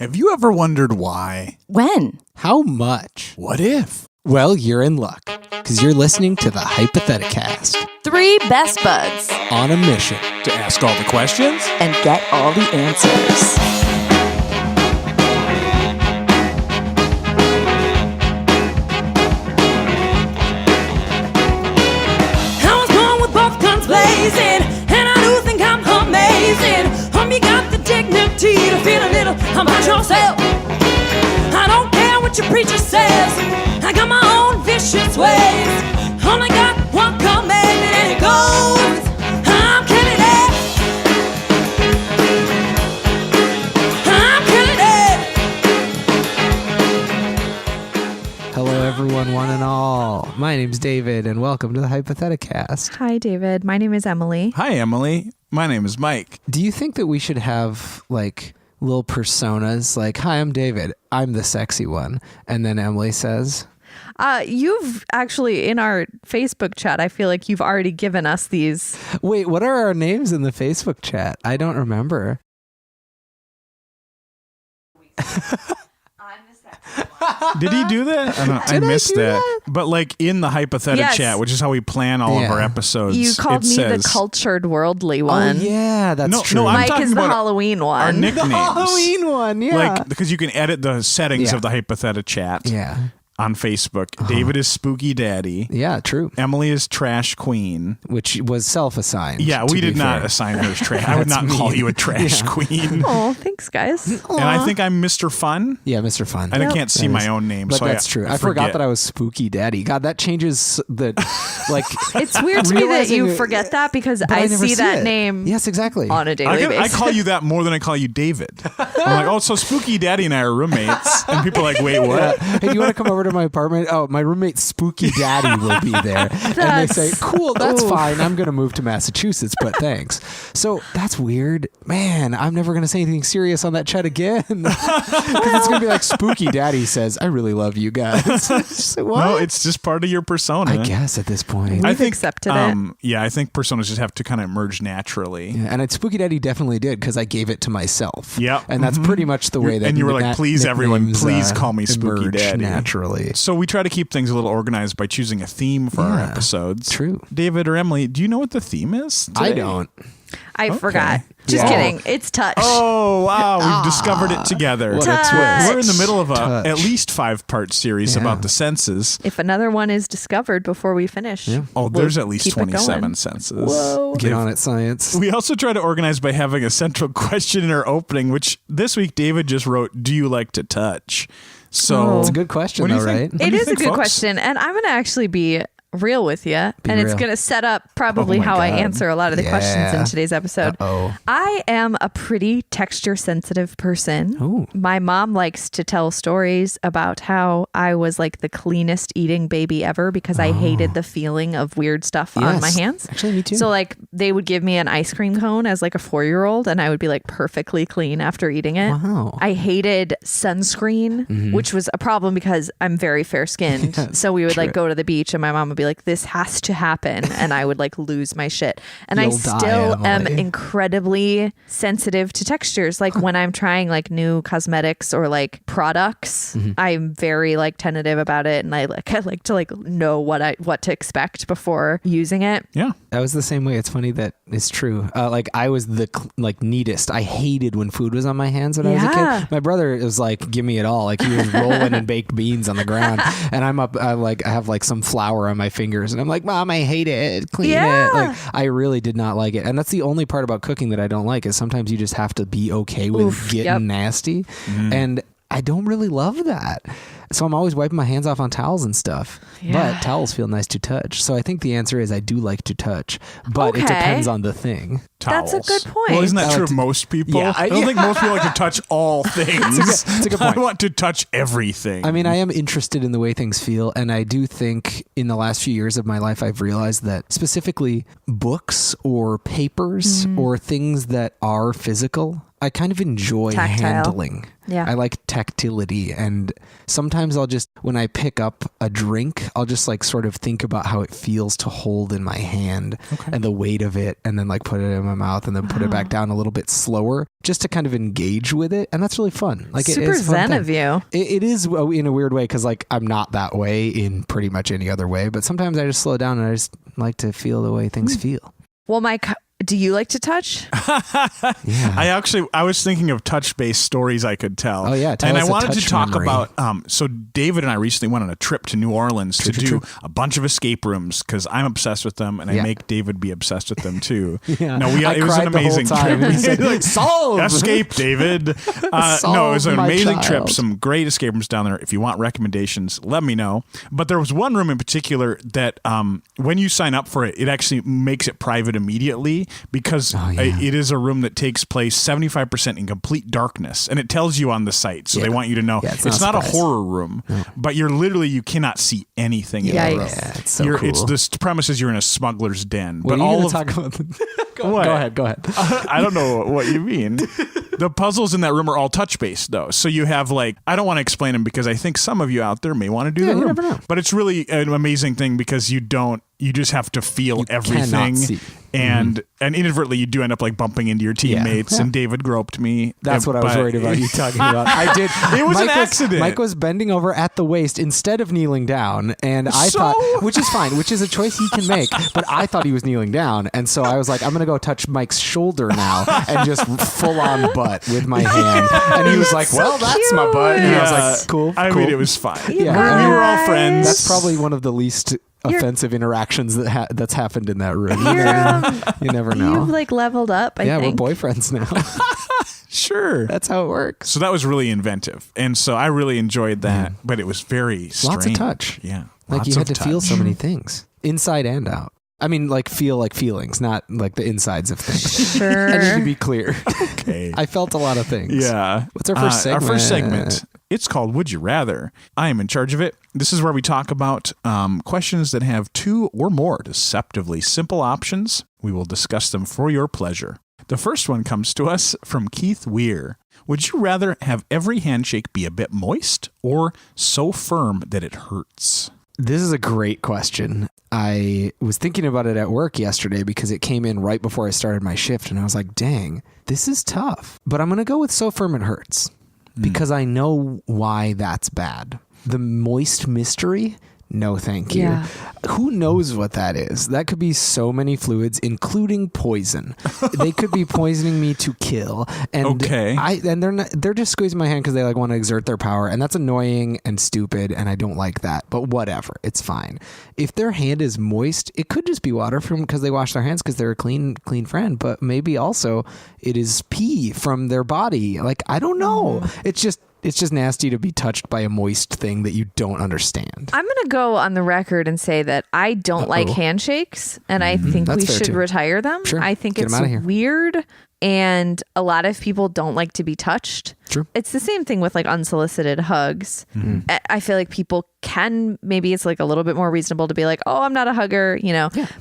Have you ever wondered why? When? How much? What if? Well, you're in luck, because you're listening to the Hypotheticast. 3 best buds. On a mission. To ask all the questions? And get all the answers. I was born with both guns blazing, and I do think I'm amazing. You got the dignity to feel a little about yourself. I don't care what your preacher says. I got my own vicious ways. Only got one command and it goes, I'm killing it. I'm killing it. Hello, everyone, one and all. My name's David, and welcome to the Hypotheticast. Hi, David. My name is Emily. Hi, Emily. My name is Mike. Do you think that we should have, like, little personas? Like, hi, I'm David. I'm the sexy one. And then Emily says... You've actually, in our Facebook chat, I feel like you've already given us these. Wait, what are our names in the Facebook chat? I don't remember. Did he do that? I missed that. But like in the hypothetic Yes. chat, which is how we plan all of Yeah. our episodes. You called it me says, the cultured worldly one. Oh, yeah, that's No, true. no, I'm Mike talking is the about Halloween our one. The nicknames. Halloween one, yeah. Like, because you can edit the settings Yeah. of the hypothetic chat yeah. on Facebook. David is Spooky Daddy. Yeah, true. Emily is Trash Queen. Which was self-assigned. Yeah, to we be did not fair. assign her as trash. I would That's not call mean. you a Trash Yeah. Queen. Oh, thanks, guys. And I think I'm Mr. Fun. Yeah, Mr. Fun. And I can't see That my is- own name, But so that's true. I forgot forget. that I was Spooky Daddy. God, that changes the, like... It's weird to me that realizing you it- forget that because but I never see that it. name Yes, exactly. on a daily I basis. call you that more than I call you David. I'm like, oh, so Spooky Daddy and I are roommates. And people are like, wait, what? Hey, do you want to come over to my apartment? Oh, my roommate Spooky Daddy will be there. And they That's- say, cool, that's oof. fine. I'm going to move to Massachusetts, but thanks. So that's weird. Man, I'm never going to say anything serious on that chat again. Because it's going to be like Spooky Daddy says, I really love you guys. Just like, what? No, it's just part of your persona. I guess at this point. We've accepted it. Yeah, I think personas just have to kind of emerge naturally. Yeah, and Spooky Daddy definitely did because I gave it to myself. Yep. And that's pretty much the way that And you were like, please, everyone, nicknames, please call me Spooky emerge Daddy. naturally. So we try to keep things a little organized by choosing a theme for our Yeah, episodes. true. David or Emily, do you know what the theme is today? I don't. I forgot. Just Yeah. kidding. It's touch. Oh, wow. We've discovered it together. What a Touch. twist. We're in the middle of a Touch. at least 5-part series Yeah. about the senses. If another one is discovered before we finish. Yeah. Oh, we'll there's at least keep it 27 going. senses. Whoa. Get on it, science. We also try to organize by having a central question in our opening, which this week David just wrote, do you like to touch? So It's a good question, What do you though, think? right? What do It you is a think, good folks? question, and I'm going to actually be real with you, and it's real. going to set up probably Oh my how I God. answer a lot of the questions in Yeah. today's episode. Uh-oh. I am a pretty texture sensitive person. Oh. My mom likes to tell stories about how I was like the cleanest eating baby ever because I hated the feeling of weird stuff on my Yes. hands. Actually, me too. So like they would give me an ice cream cone as like a 4-year-old and I would be like perfectly clean after eating it. Wow. I hated sunscreen, which was a problem because I'm very fair skinned. Yeah, so we would like true. go to the beach and my mom would be like, this has to happen. And I would like lose my shit. And I You'll die, still am Emily. incredibly sensitive to textures. Like when I'm trying like new cosmetics or like products, I'm very like tentative about it. And I like to like know what to expect before using it. yeah. I was the same way. It's funny that it's true. Like I was the like neatest. I hated when food was on my hands when I was a Yeah. kid. My brother was like, give me it all. Like he was rolling in baked beans on the ground. And I'm up, I have like some flour on my fingers and I'm like, Mom, I hate it. Clean Yeah. it. Like I really did not like it. And that's the only part about cooking that I don't like is sometimes you just have to be okay with Oof, getting yep. nasty. And I don't really love that. So I'm always wiping my hands off on towels and stuff. Yeah. But towels feel nice to touch. So I think the answer is I do like to touch. But it Okay. depends on the thing. Towels. That's a good point. Well, isn't that I true like of to- most people? Yeah, I don't think most people like to touch all things. It's a good point. I want to touch everything. I mean, I am interested in the way things feel. And I do think in the last few years of my life, I've realized that specifically books or papers or things that are physical I kind of enjoy Tactile. handling. Yeah. I like tactility. And sometimes I'll just, when I pick up a drink, I'll just like sort of think about how it feels to hold in my hand and the weight of it, and then like put it in my mouth and then put it back down a little bit slower just to kind of engage with it. And that's really fun. Like Super it's a fun zen thing. of you. It is in a weird way, because like I'm not that way in pretty much any other way, but sometimes I just slow down and I just like to feel the way things feel. Well, Mike, do you like to touch? Yeah. I was thinking of touch-based stories I could tell. Oh, yeah. Tell and us I a wanted to touch talk memory. about, so David and I recently went on a trip to New Orleans to do true. a bunch of escape rooms because I'm obsessed with them and I Yeah. make David be obsessed with them too. Yeah. No, I it was an cried the whole amazing time. trip. He said, "Solve!" Escape, David. No, it was Solve, an my amazing child. trip. Some great escape rooms down there. If you want recommendations, let me know. But there was one room in particular that when you sign up for it, it actually makes it private immediately because it is a room that takes place 75% in complete darkness, and it tells you on the site. So they want you to know it's not a horror room, but you cannot see anything in the room. Yikes. It's so cool. The premise is you're in a smuggler's den. What but are you all going of to talk about? What? Go ahead. I don't know what you mean. The puzzles in that room are all touch-based, though. So you have I don't want to explain them because I think some of you out there may want to do the you room. never know. But it's really an amazing thing because you just have to feel everything. cannot see. And inadvertently you do end up bumping into your teammates. Yeah. And David groped me. That's what I was worried about you talking about. I did. It was an accident. Mike was bending over at the waist instead of kneeling down, and I So? thought, which is fine, which is a choice he can make. But I thought he was kneeling down, and so I was like, I'm gonna go touch Mike's shoulder now and just full on butt with my hand. And he was like, "Well, that's my butt." And I was like, "Cool." I cool. mean, it was fine. Yeah. We were all friends. That's probably one of the least offensive interactions that's happened in that room. You never know. You've leveled up, I think. We're boyfriends now. Sure. That's how it works. So that was really inventive. And so I really enjoyed that, but it was very strange. Lots of touch. Yeah. Like you lots had of to feel touch. so many things, inside and out. I mean, feel like feelings, not like the insides of things. Sure. I need to be clear. Okay. I felt a lot of things. Yeah. What's our first segment? Our first segment. It's called Would You Rather. I am in charge of it. This is where we talk about questions that have two or more deceptively simple options. We will discuss them for your pleasure. The first one comes to us from Keith Weir. Would you rather have every handshake be a bit moist or so firm that it hurts? This is a great question. I was thinking about it at work yesterday because it came in right before I started my shift, and I was like, dang, this is tough. But I'm going to go with so firm it hurts because I know why that's bad. The moist mystery? No, thank you. Yeah. Who knows what that is? That could be so many fluids, including poison. They could be poisoning me to kill. And Okay. they're just squeezing my hand because they want to exert their power, and that's annoying and stupid, and I don't like that. But whatever, it's fine. If their hand is moist, it could just be water from because they wash their hands because they're a clean friend. But maybe also it is pee from their body. I don't know. It's just nasty to be touched by a moist thing that you don't understand. I'm going to go on the record and say that I don't like handshakes, and I think That's we fair, should too. I think Sure. Get 'em it's outta here. weird, and a lot of people don't like to be touched. True. It's the same thing with unsolicited hugs. I feel like people maybe it's a little bit more reasonable to be like, oh, I'm not a hugger,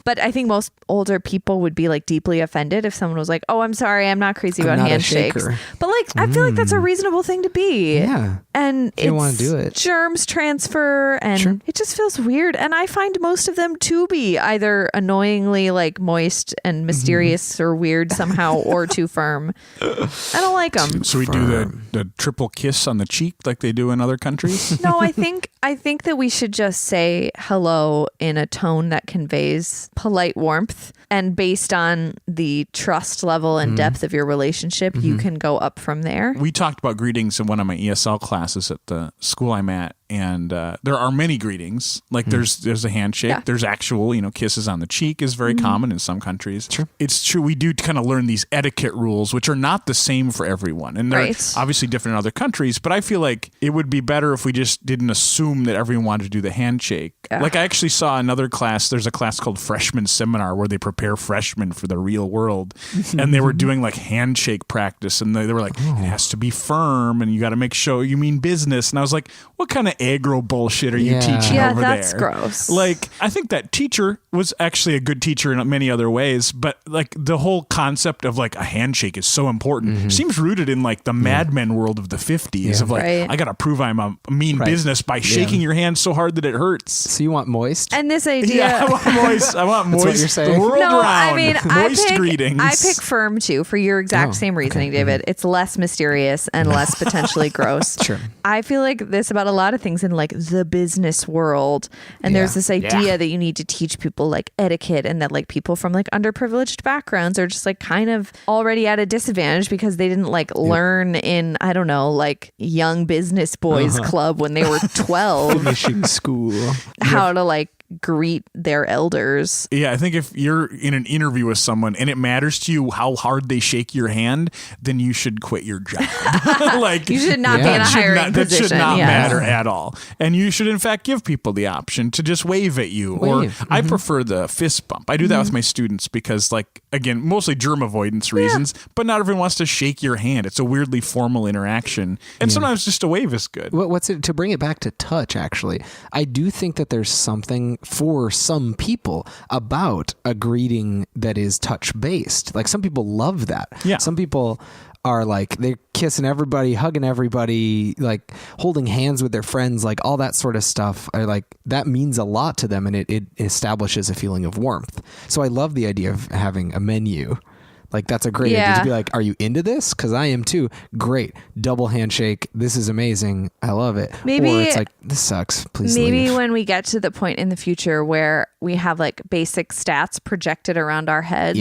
But I think most older people would be deeply offended if someone was like, oh, I'm sorry, I'm not crazy about not a handshakes. shaker. But I feel like that's a reasonable thing to be. Yeah. And You don't wanna do it. germs transfer, and it just feels weird. And I find most of them to be either annoyingly moist and mysterious or weird somehow, or too firm. I don't like them. So we do the triple kiss on the cheek like they do in other countries? No, I think that we should just say hello in a tone that conveys polite warmth, and based on the trust level and depth of your relationship, you can go up from there. We talked about greetings in one of my ESL classes at the school I'm at, and there are many greetings. There's a handshake. Yeah. There's actual, kisses on the cheek is very common in some countries. True. It's true. We do kind of learn these etiquette rules, which are not the same for everyone. And they're obviously different in other countries, but I feel like it would be better if we just didn't assume that everyone wanted to do the handshake. I actually saw another class. There's a class called Freshman Seminar where they prepare freshmen for the real world. And they were doing handshake practice. And they were like, it has to be firm and you got to make sure you mean business. And I was like, what kind of agro bullshit are you teaching over there? Yeah, that's gross. Like, I think that teacher was actually a good teacher in many other ways, but like the whole concept of like a handshake is so important. Seems rooted in like the Mad Men world of the 50s of like, I got to prove I'm a mean business by shaking your hand so hard that it hurts. So you want moist? And this idea. Yeah, I want moist. I want moist. That's what you're saying? The world No, around. I mean, moist greetings. I pick firm too for your exact same reasoning, David. It's less mysterious and less potentially gross. Sure. I feel like this about a lot of things in like the business world. And there's this idea that you need to teach people like etiquette, and that like people from like underprivileged backgrounds are just like kind of already at a disadvantage because they didn't like learn in, I don't know, like young business boys club when they were 12 Finishing school. how to like greet their elders. Yeah, I think if you're in an interview with someone and it matters to you how hard they shake your hand, then you should quit your job. Like, you should not be in a hiring position. That should not matter at all. And you should in fact give people the option to just wave at you. Or I prefer the fist bump. I do that with my students because, like, again, mostly germ avoidance reasons, but not everyone wants to shake your hand. It's a weirdly formal interaction. And sometimes just a wave is good. What's it to bring it back to touch, actually? I do think that there's something for some people about a greeting that is touch based. Like, some people love that. Yeah. Some people are like, they're kissing everybody, hugging everybody, like holding hands with their friends, like all that sort of stuff. I like that means a lot to them, and it establishes a feeling of warmth. So I love the idea of having a menu. Like, that's a great idea to be like, are you into this? Because I am too. Great. Double handshake. This is amazing. I love it. Maybe, or it's like, this sucks. Please maybe leave. when we get to the point in the future where we have like basic stats projected around our heads,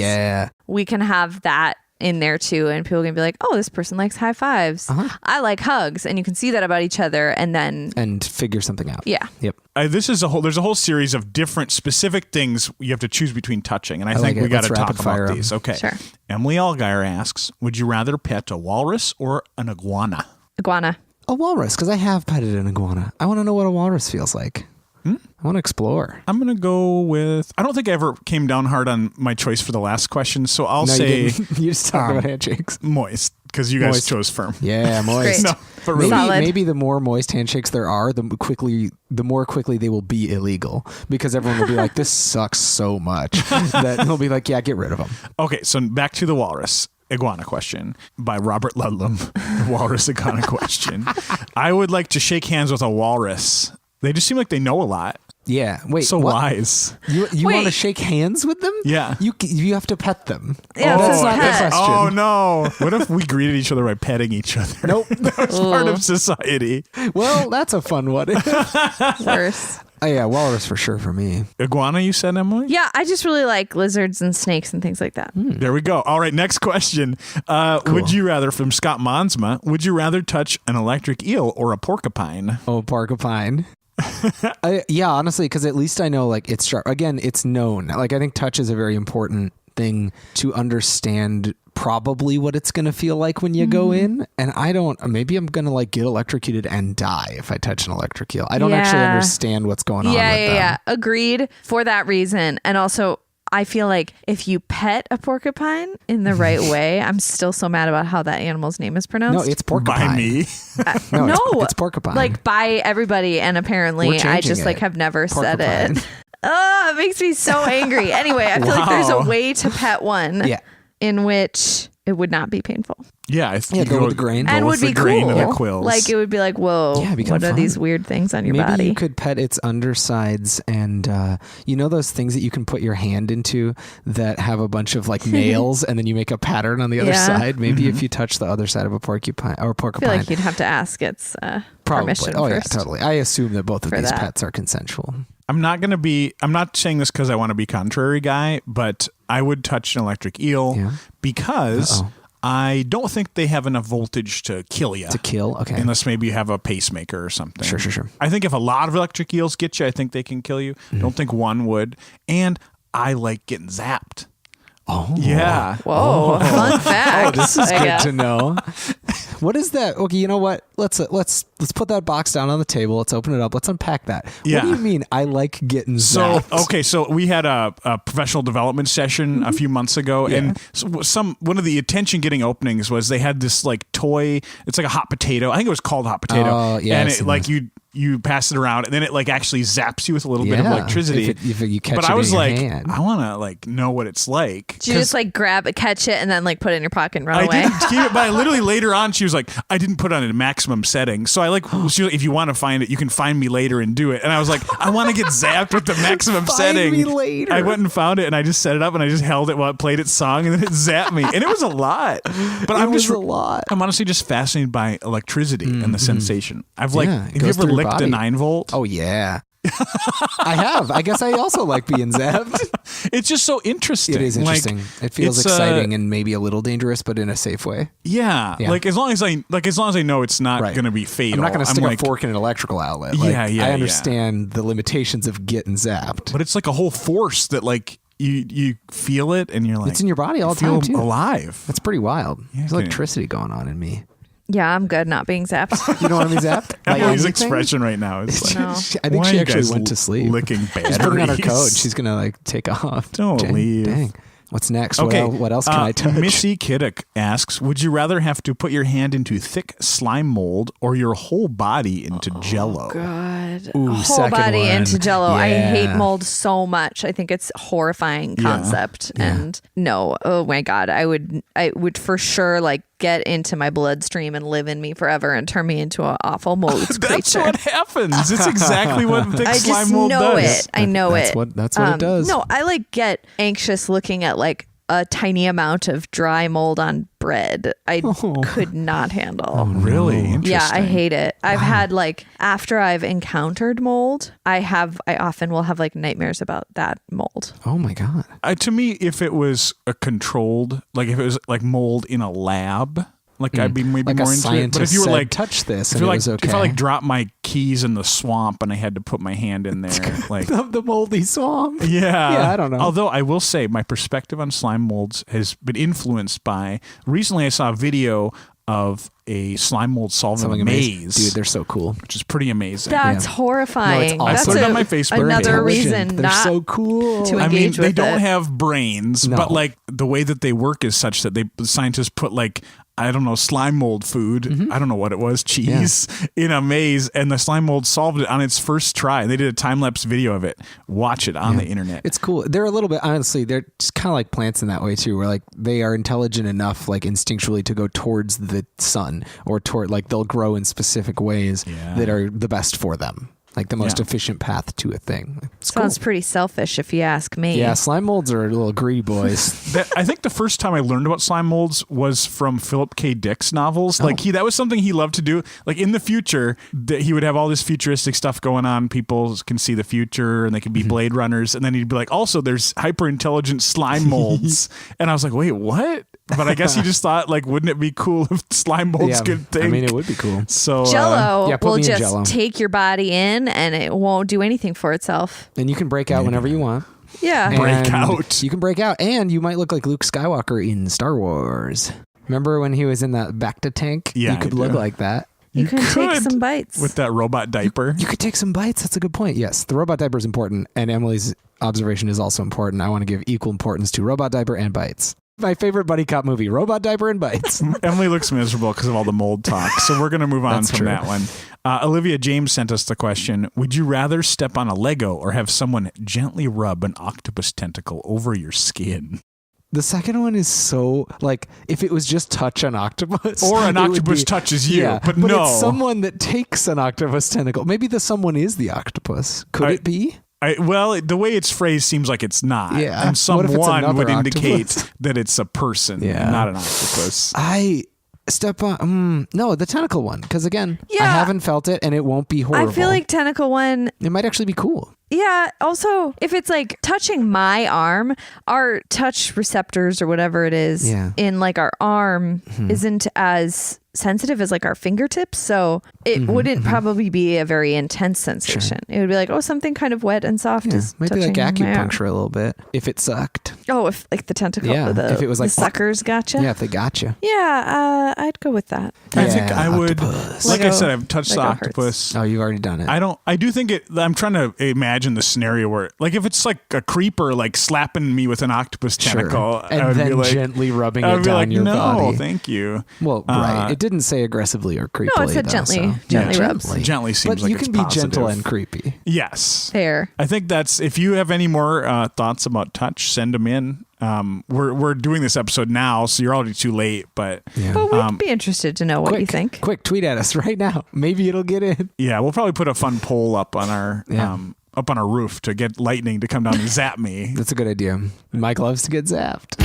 we can have that in there too, and people can be like, oh, this person likes high fives. I like hugs, and you can see that about each other, and figure something out. Yep. There's a whole series of different specific things you have to choose between touching, and I think we got to talk about these. Okay. Sure. Emily Allgaier asks, would you rather pet a walrus or an iguana? Iguana. A walrus, because I have petted an iguana. I want to know what a walrus feels like. I want to explore. I'm going to go with, I don't think I ever came down hard on my choice for the last question, so I'll say you just talked about handshakes. Moist, because you guys chose firm. Yeah, moist. No, but really. Maybe the more moist handshakes there are, the more quickly they will be illegal, because everyone will be like, this sucks so much that they'll be like, yeah, get rid of them. Okay, so back to the walrus. Iguana question by Robert Ludlum. The walrus iguana question. I would like to shake hands with a walrus. They just seem like they know a lot. Yeah. Wait. So what? Wise. You want to shake hands with them? Yeah. You have to pet them. Yeah, that's not the question. Oh no! What if we greeted each other by petting each other? Nope. That's part of society. Well, that's a fun one. Worse. Oh yeah, walrus for sure for me. Iguana, you said, Emily? Yeah, I just really like lizards and snakes and things like that. There we go. All right, next question. Cool. Would you rather, from Scott Monsma, would you rather touch an electric eel or a porcupine? Oh, porcupine. Yeah, honestly, because at least I know, like, it's sharp. Again, it's known. Like, I think touch is a very important thing to understand probably what it's going to feel like when you go in. And maybe I'm going to like get electrocuted and die if I touch an electric eel. I don't actually understand what's going on with them. Yeah. Agreed for that reason. And also, I feel like if you pet a porcupine in the right way, I'm still so mad about how that animal's name is pronounced. No, it's porcupine. By me. No, it's porcupine. Like by everybody, and apparently I just like have never said it. Oh, it makes me so angry. Anyway, I feel like there's a way to pet one in which it would not be painful. Yeah, go with the grain. And would be cool. And quills. Like, it would be like, whoa, what are these weird things on your body? Maybe you could pet its undersides, and you know those things that you can put your hand into that have a bunch of like nails, and then you make a pattern on the other side? Maybe if you touch the other side of a porcupine. I feel like you'd have to ask its permission Probably. first. Yeah, totally. I assume that both of these pets are consensual. I'm not saying this because I want to be contrary guy, but I would touch an electric eel because I don't think they have enough voltage to kill you. To kill? Okay. Unless maybe you have a pacemaker or something. Sure. I think if a lot of electric eels get you, I think they can kill you. Don't think one would. And I like getting zapped. Oh. Yeah. Whoa. Fun fact. This is good to know. What is that? Okay, you know what? Let's put that box down on the table. Let's open it up. Let's unpack that. Yeah. What do you mean I like getting zapped? So we had a professional development session a few months ago, and one of the attention-getting openings was they had this like toy. It's like a hot potato. I think it was called hot potato. Oh, yeah. And you pass it around, and then it like actually zaps you with a little bit of electricity. If you catch but it I was in your like, hand. I want to like know what it's like. Did you just like catch it, and then like put it in your pocket and run I away? didn't keep it, but I literally later on she was like, I didn't put it on a maximum setting. So I like, she was like, if you want to find it, you can find me later and do it. And I was like, I want to get zapped with the maximum setting. Me later. I went and found it, and I just set it up, and I just held it while it played its song, and then it zapped me, and it was a lot. But I'm honestly just fascinated by electricity and the sensation. I've like, have you ever licked a 9-volt? Oh yeah. I have. I guess I also like being zapped. It's just so interesting. It is interesting. Like, it feels exciting and maybe a little dangerous, but in a safe way. Yeah. Like as long as I know it's not going to be fatal. I'm not going to stick a fork in an electrical outlet. Like, I understand the limitations of getting zapped. But it's like a whole force that like you feel it, and you're like, it's in your body all the time too. Alive. That's pretty wild. There's electricity going on in me. Yeah, I'm good not being zapped. You don't want to be zapped? Emily's expression right now is like, no. I think she actually went to sleep. Licking batteries. She's putting on her coat. She's going to like take off. Don't leave. Dang. What's next? Okay. What else can I touch? Missy Kiddick asks, would you rather have to put your hand into thick slime mold or your whole body into Jell-O? God. Ooh, whole body one. into Jell-O. Yeah. I hate mold so much. I think it's a horrifying concept. Yeah. And no, oh my God, I would for sure like get into my bloodstream and live in me forever and turn me into an awful mold That's creature. what happens. It's exactly what thick slime mold know does. I know that's it. That's what it does. No, I like get anxious looking at like a tiny amount of dry mold on bread. I could not handle. Oh, really? Interesting. Yeah, I hate it. I've had like, after I've encountered mold, I often will have like nightmares about that mold. Oh my God. To me, if it was a controlled, like if it was like mold in a lab, like I'd be maybe like more into it. But if you were like, touch this, if, and like, it was okay. if I like dropped my keys in the swamp and I had to put my hand in there, like the moldy swamp. Yeah, I don't know. Although I will say my perspective on slime molds has been influenced by, recently I saw a video of a slime mold solving a maze. Dude, they're so cool. Which is pretty amazing. That's horrifying. No, it's I put it on my Facebook Another page. reason They're not so cool. to I mean, engage they with don't it. have brains, No. but like the way that they work is such that the scientists put like, I don't know, slime mold food. I don't know what it was, cheese in a maze, and the slime mold solved it on its first try. They did a time-lapse video of it. Watch it on the internet. It's cool. They're a little bit, honestly, they're just kind of like plants in that way too, where like they are intelligent enough, like instinctually, to go towards the sun or toward, like they'll grow in specific ways that are the best for them. Like the most efficient path to a thing. It's Sounds cool. pretty selfish if you ask me. Yeah, slime molds are little greedy boys. I think the first time I learned about slime molds was from Philip K. Dick's novels. Like that was something he loved to do. Like in the future, he would have all this futuristic stuff going on. People can see the future and they can be Blade Runners. And then he'd be like, also there's hyper intelligent slime molds. And I was like, wait, what? But I guess he just thought, like, wouldn't it be cool if slime molds could think? I mean, it would be cool. So Jell-O put will me in just Jell-O. take your body in and it won't do anything for itself. And you can break out whenever you want. Yeah. Break And out. You can break out, and you might look like Luke Skywalker in Star Wars. Remember when he was in that Bacta tank? Yeah, You could I look do. like that. You can take some bites. with that robot diaper. You could take some bites. That's a good point. Yes, the robot diaper is important, and Emily's observation is also important. I want to give equal importance to robot diaper and bites. My favorite buddy cop movie, Robot Diaper and Bites. Emily looks miserable because of all the mold talk. So we're going to move on That's from true. that one. Olivia James sent us the question, would you rather step on a Lego or have someone gently rub an octopus tentacle over your skin? The second one is so, like, if it was just touch an octopus. Or an it would octopus be- touches you, Yeah, but no. it's someone that takes an octopus tentacle. Maybe the someone is the octopus. Could it be? Well, the way it's phrased seems like it's not. Yeah. And What someone if it's another would indicate octopus? that it's a person, Yeah. not an octopus. I step on, no, the tentacle one. Because again, I Yeah. haven't felt it and it won't be horrible. I feel like tentacle one. it might actually be cool. Yeah. Also, if it's like touching my arm, our touch receptors or whatever it is in like our arm isn't as sensitive as like our fingertips. So it wouldn't probably be a very intense sensation. It would be like, oh, something kind of wet and soft is Maybe like touching my arm. acupuncture a little bit if it sucked. Oh, if like the tentacle, if it was like the suckers gotcha. Yeah, if they gotcha. Yeah, I'd go with that. I think I would. Octopus. Like I Lego- said, I've touched the Lego octopus. Oh, you've already done it. I do think it. I'm trying to imagine the scenario where, like, if it's like a creeper, like slapping me with an octopus tentacle, and I would then be like, gently rubbing I it would be down like, your no, body. thank you. Well, right. It didn't say aggressively or creepily. No, it said though, gently. so- Gently rubs. Gently seems But like you it's can be gentle positive. and creepy. Yes. Fair. I think that's, if you have any more thoughts about touch, send them in. We're doing this episode now, so you're already too late, but Yeah. But we'd be interested to know what you think. Quick, tweet at us right now. Maybe it'll get in. yeah, we'll probably put a fun poll up on our up on our roof to get lightning to come down and zap me. That's a good idea. Mike loves to get zapped.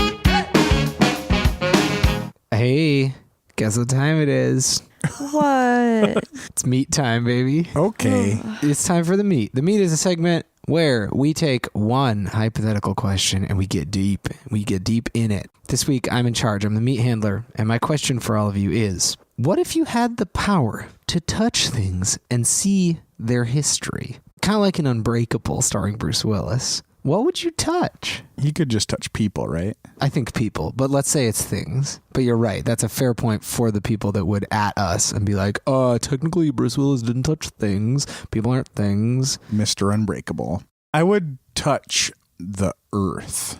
Hey, guess what time it is? What? It's meat time, baby. Okay. It's time for the meat. The meat is a segment where we take one hypothetical question and we get deep. We get deep in it. This week, I'm in charge. I'm the meat handler. And my question for all of you is, what if you had the power to touch things and see their history? Kind of like an Unbreakable starring Bruce Willis. What would you touch? He could just touch people, right? I think people, but let's say it's things. But you're right. That's a fair point for the people that would at us and be like, technically Bruce Willis didn't touch things. People aren't things. Mr. Unbreakable. I would touch the earth.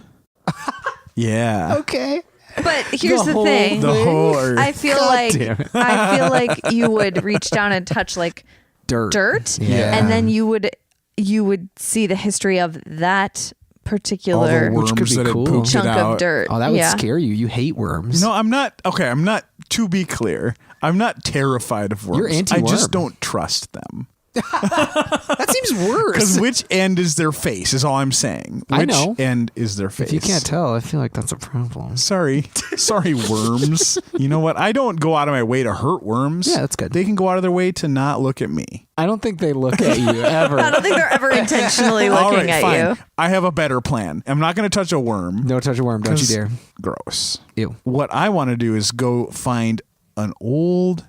Yeah. Okay. But here's the thing. The whole earth. I feel like you would reach down and touch like dirt, Yeah. and then you would see the history of that particular All the worms Which could be that cool. it pooped chunk it out. of dirt. Oh, that would scare you. You hate worms. No, I'm not. Okay, I'm not. To be clear, I'm not terrified of worms. You're anti-worm. I just don't trust them. That seems worse. Because which end is their face is all I'm saying. Which I know. end is their face? If you can't tell, I feel like that's a problem. Sorry, worms. You know what? I don't go out of my way to hurt worms. Yeah, that's good. They can go out of their way to not look at me. I don't think they look at you ever. I don't think they're ever intentionally All looking right, at fine. you. I have a better plan. I'm not going to touch a worm. No, touch a worm. Don't you 'Cause dare. Gross. Ew. What I want to do is go find an old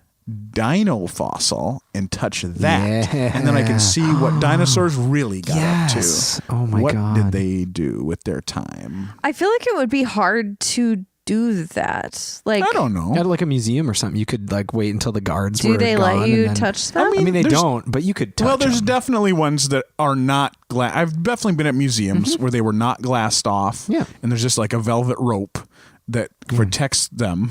dino fossil and touch that, and then I can see what dinosaurs really got Yes. up to. Oh my what God. did they do with their time? I feel like it would be hard to do that. Like, I don't know. At like a museum or something, you could like wait until the guards do were they gone let and you then- touch them? I mean, they There's- don't, but you could touch Well, there's them. definitely ones that are not glass. I've definitely been at museums where they were not glassed off. Yeah. And there's just like a velvet rope that protects them.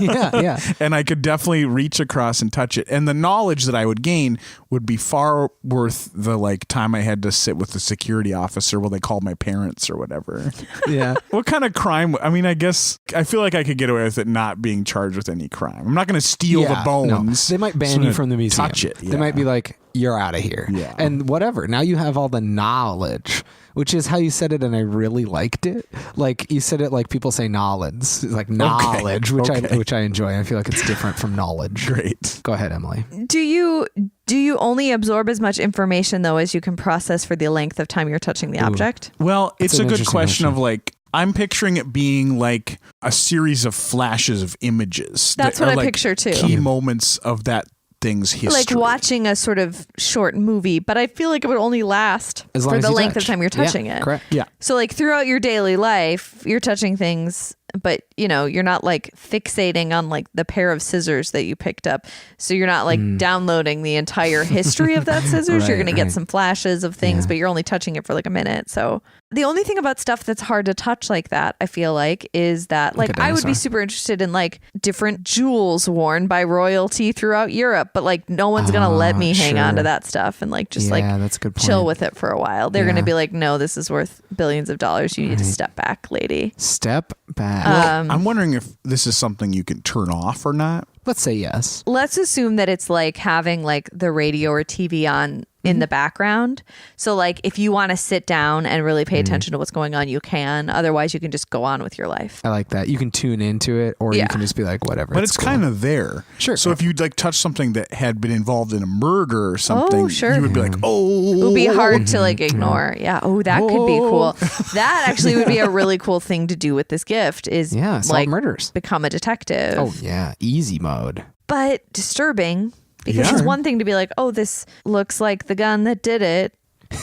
yeah. And I could definitely reach across and touch it. And the knowledge that I would gain would be far worth the like time I had to sit with the security officer while they called my parents or whatever. Yeah. What kind of crime? I mean, I guess I feel like I could get away with it not being charged with any crime. I'm not going to steal the bones. No. They might ban Just you gonna from the museum. Touch it. They might be like, you're out of here. Yeah. And whatever. Now you have all the knowledge, which is how you said it, and I really liked it. Like you said it like people say knowledge. It's like knowledge, which I enjoy. I feel like it's different from knowledge. Great. Go ahead, Emily. Do you only absorb as much information though as you can process for the length of time you're touching the object? Well, it's That's a an good interesting question question. of like, I'm picturing it being like a series of flashes of images. That's that what are I like picture too. Key moments of that thing's history. Like watching a sort of short movie, but I feel like it would only last As long for as the you length touch. of time you're touching Yeah, it. Correct. Yeah. So like throughout your daily life, you're touching things, but you know, you're not like fixating on like the pair of scissors that you picked up. So you're not like downloading the entire history of that scissors. You're Right, going to get right. some flashes of things, Yeah. but you're only touching it for like a minute. So the only thing about stuff that's hard to touch like that, I feel like, is that like a I would be dinosaur. super interested in like different jewels worn by royalty throughout Europe, but like no one's going to let me hang on to sure. that stuff and like just Yeah, like that's a good point. chill with it for a while. They're going Yeah. to be like, no, this is worth billions of dollars. You need to step back, lady. Step back. I'm wondering if this is something you can turn off or not. Let's say yes. Let's assume that it's like having like the radio or TV on in the background. So like if you want to sit down and really pay attention to what's going on, you can. Otherwise you can just go on with your life. I like that. You can tune into it, or you Yeah. can just be like, whatever. But it's cool. kind of there. Sure. So if you'd like touch something that had been involved in a murder or something, sure. you would be like, oh. It would be hard to like ignore. Yeah. Oh, that could be cool. That actually would be a really cool thing to do with this gift is Yeah, solve like murders. become a detective. Oh yeah, easy mode. But disturbing because Yeah. it's one thing to be like, oh, this looks like the gun that did it.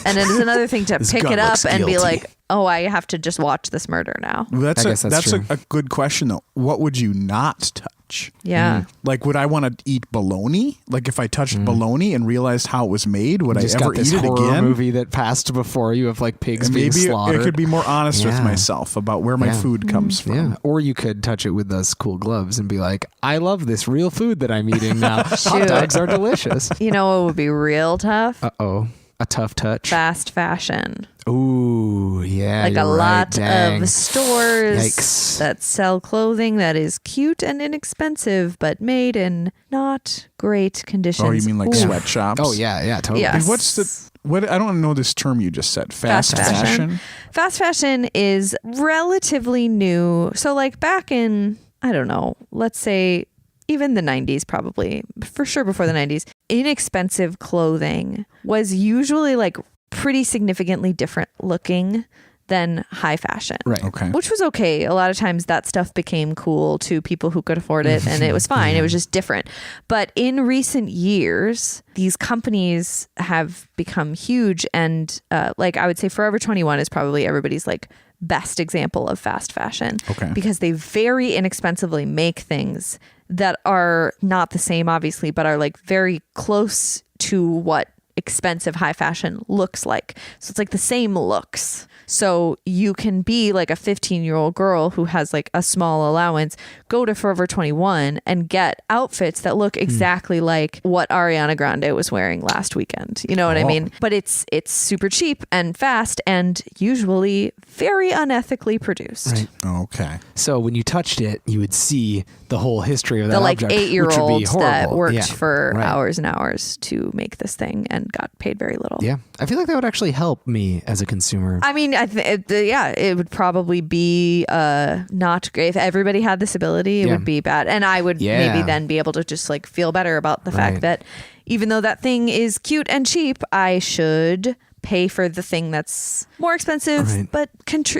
And it is another thing to This pick gun it up looks and be guilty. like, oh, I have to just watch this murder now. Well, that's true. a good question though. What would you not touch? Yeah. Like, would I want to eat bologna? Like, if I touched bologna and realized how it was made, would I ever eat it again? Movie that passed before you of like pigs being slaughtered. Maybe I could be more honest with myself about where my food comes from. Yeah. Or you could touch it with those cool gloves and be like, I love this real food that I'm eating now. Hot dogs are delicious. You know what would be real tough? Uh-oh. A tough touch. Fast fashion. Ooh, yeah. Like a lot of stores Yikes. that sell clothing that is cute and inexpensive, but made in not great conditions. Oh, you mean like sweatshops? Oh, yeah, totally. Yes. What I don't know this term you just said. Fast fashion? Fast fashion is relatively new. So like back in, I don't know, let's say even the 90s, probably, for sure before the 90s, inexpensive clothing was usually like pretty significantly different looking than high fashion. Right. Okay. Which was okay. A lot of times that stuff became cool to people who could afford it, and it was fine. It was just different. But in recent years, these companies have become huge, and like I would say Forever 21 is probably everybody's like best example of fast fashion. Okay. Because they very inexpensively make things that are not the same, obviously, but are like very close to what expensive high fashion looks like. So it's like the same looks. So you can be like a 15-year-old girl who has like a small allowance, go to Forever 21 and get outfits that look exactly like what Ariana Grande was wearing last weekend. You know what I mean? But it's super cheap and fast and usually very unethically produced. Right. Okay. So when you touched it, you would see the whole history of that The like object, which would be 8-year-olds that horrible. worked for right. hours and hours to make this thing and got paid very little. Yeah. I feel like that would actually help me as a consumer. I mean, it would probably be not great. If everybody had this ability, it would be bad. And I would maybe then be able to just like feel better about the fact that even though that thing is cute and cheap, I should pay for the thing that's more expensive, but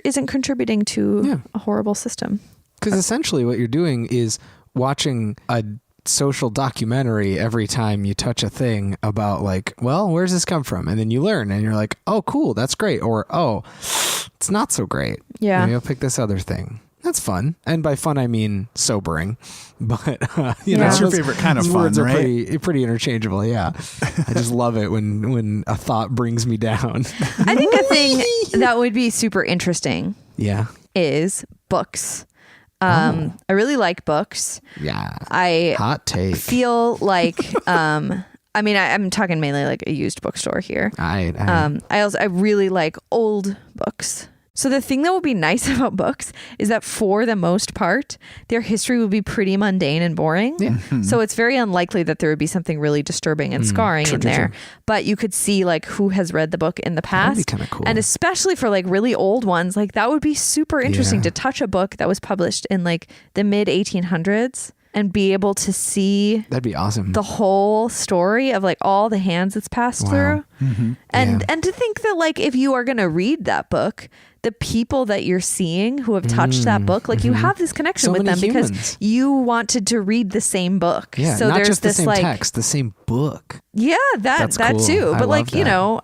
isn't contributing to a horrible system. Because essentially what you're doing is watching a social documentary every time you touch a thing about like, well, where's this come from? And then you learn and you're like, oh, cool, that's great. Or, oh, it's not so great. Yeah. Maybe I'll pick this other thing. That's fun. And by fun, I mean sobering. But, you know, That's your favorite kind of fun, words are right? pretty interchangeable. Yeah. I just love it when a thought brings me down. I think a thing that would be super interesting Yeah. is books. I really like books. Yeah. I Hot take. feel like I mean I'm talking mainly like a used bookstore here. I really like old books. So the thing that would be nice about books is that for the most part, their history would be pretty mundane and boring. Yeah. So it's very unlikely that there would be something really disturbing and scarring in there. But you could see like who has read the book in the past. That'd be kind of cool. And especially for like really old ones, like that would be super interesting to touch a book that was published in like the mid 1800s. And be able to see That'd be awesome. the whole story of like all the hands it's passed through. And to think that like if you are going to read that book, the people that you're seeing who have touched that book, like you have this connection So with them many because humans. you wanted to read the same book. Yeah, so not there's just the this same like text, the same book. yeah, That's that cool. too. I But like, love you that. know,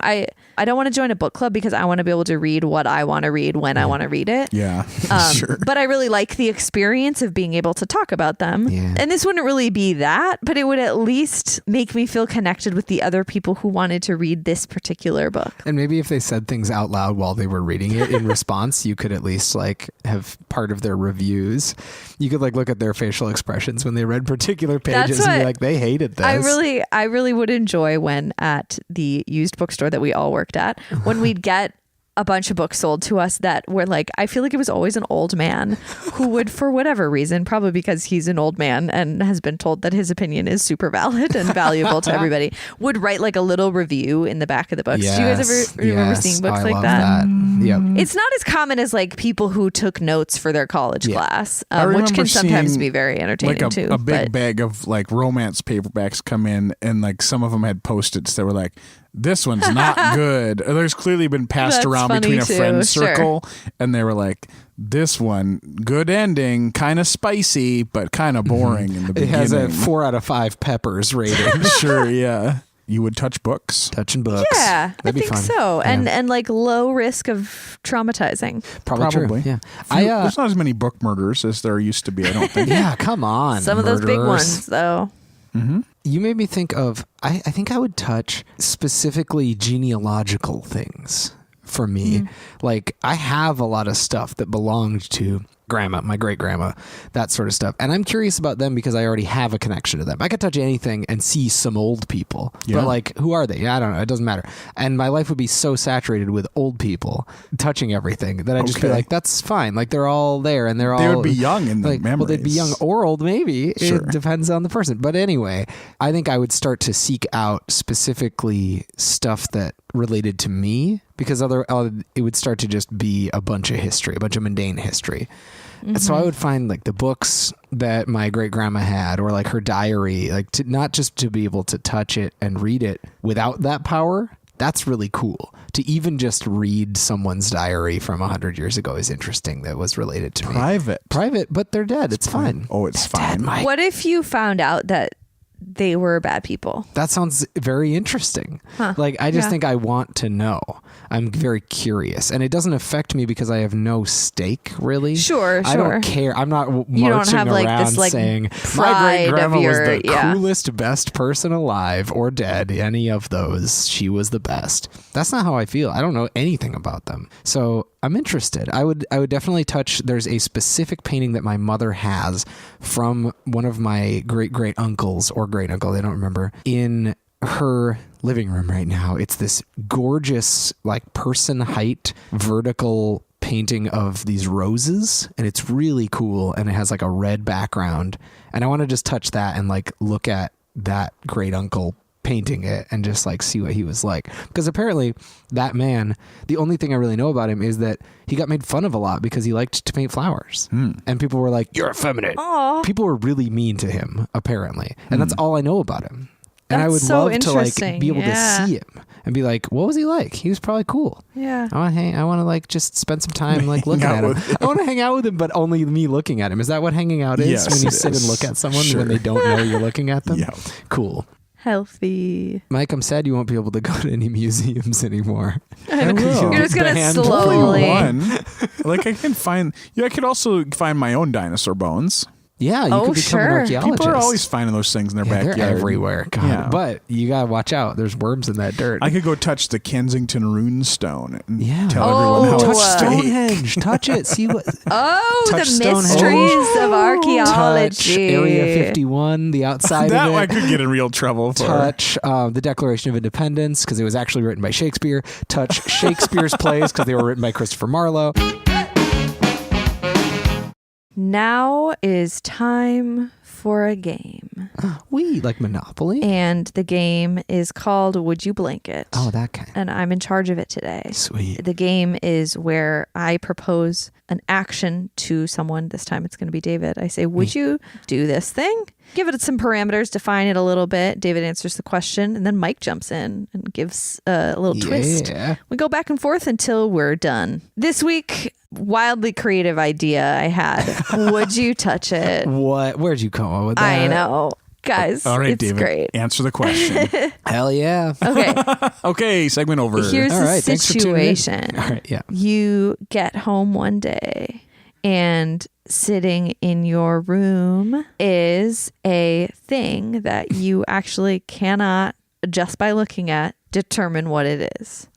I don't want to join a book club because I want to be able to read what I want to read when I want to read it. Yeah. Sure. But I really like the experience of being able to talk about them. Yeah. And this wouldn't really be that, but it would at least make me feel connected with the other people who wanted to read this particular book. And maybe if they said things out loud while they were reading it in response, you could at least like have part of their reviews. You could like look at their facial expressions when they read particular pages and be like, they hated this. I really would enjoy when at the used bookstore that we all worked at, when we'd get a bunch of books sold to us that were like, I feel like it was always an old man who would, for whatever reason, probably because he's an old man and has been told that his opinion is super valid and valuable to everybody, would write like a little review in the back of the books. Yes, Do you guys ever remember seeing books I like love that? Yep. It's not as common as like people who took notes for their college class, I which remember can sometimes seeing, be very entertaining like too. a big but bag of like romance paperbacks come in, and like some of them had Post-its that were like, this one's not good. Or there's clearly been passed That's around funny between a too, friend sure. circle, and they were like, this one, good ending, kind of spicy, but kind of boring in the It beginning. has a 4 out of 5 peppers rating. Sure, yeah. you would touch books. Touching books. Yeah, I That'd be think fun. so. Yeah. And like low risk of traumatizing. Probably. True. Yeah. There's not as many book murders as there used to be, I don't think. Yeah, come on. Some of those big ones, though. Mm-hmm. You made me think of, I think I would touch specifically genealogical things for me. Like, I have a lot of stuff that belonged to grandma, my great grandma, that sort of stuff. And I'm curious about them because I already have a connection to them. I could touch anything and see some old people, but like, who are they? Yeah, I don't know. It doesn't matter. And my life would be so saturated with old people touching everything that I'd just be like, that's fine. Like, they're all there and they would be young in the like, memories. well, they'd be young or old, maybe. Sure. It depends on the person. But anyway, I think I would start to seek out specifically stuff that related to me, because it would start to just be a bunch of history, a bunch of mundane history. And so I would find like the books that my great grandma had, or like her diary, like not just to be able to touch it and read it without that power. That's really cool. To even just read someone's diary from 100 years ago is interesting. That was related to me. Private, but they're dead. It's fine. Oh, it's fine. What if you found out that they were bad people? That sounds very interesting. Like, I just think I want to know. I'm very curious, and it doesn't affect me because I have no stake, really. Sure. I don't care. I'm not You don't marching have like around this like saying my pride great grandma of was your the coolest, best person alive or dead. Any of those, she was the best. That's not how I feel. I don't know anything about them, so I'm interested. I would definitely touch. There's a specific painting that my mother has from one of my great uncles or great uncle, I don't remember, in her living room right now. It's this gorgeous, like, person height vertical painting of these roses, and it's really cool, and it has like a red background, and I want to just touch that and like look at that great uncle painting it and just like see what he was like, because apparently that man, the only thing I really know about him is that he got made fun of a lot because he liked to paint flowers, and people were like, you're effeminate. Aww. People were really mean to him, apparently, and that's all I know about him. And I would so love to like be able to see him and be like, what was he like? He was probably cool. Yeah. I want to like just spend some time like looking at him. I want to hang out with him, but only me looking at him. Is that what hanging out is? Yes, when you sit and look at someone when they don't know you're looking at them? Yeah. Cool. Healthy. Mike, I'm sad you won't be able to go to any museums anymore. I will. You're just going to Only slowly. one. Like, I can find. I could also find my own dinosaur bones. Yeah, you could become an archaeologist. People are always finding those things in their backyard. They're everywhere. God. Yeah. But you got to watch out. There's worms in that dirt. I could go touch the Kensington Runestone and tell Oh, everyone how touch it's Stonehenge. Touch it. See what. Oh, Touch the Stonehenge. mysteries of Touch archaeology. Area 51, the outside that of it. I could get in real trouble for. Touch the Declaration of Independence because it was actually written by Shakespeare. Touch Shakespeare's plays because they were written by Christopher Marlowe. Now is time for a game. We like Monopoly. And the game is called Would You Blanket? Oh, that kind. And I'm in charge of it today. Sweet. The game is where I propose an action to someone. This time it's going to be David. I say, would you do this thing? Give it some parameters, define it a little bit. David answers the question, and then Mike jumps in and gives a little twist. We go back and forth until we're done. This week, wildly creative idea I had. Would you touch it? What? Where'd you come up with that? I know. Guys, All right, it's David, great. answer the question. Hell yeah. Okay. Okay, segment over. Here's All the right, thanks for tuning in. situation. All right, yeah. You get home one day and sitting in your room is a thing that you actually cannot, just by looking at, determine what it is.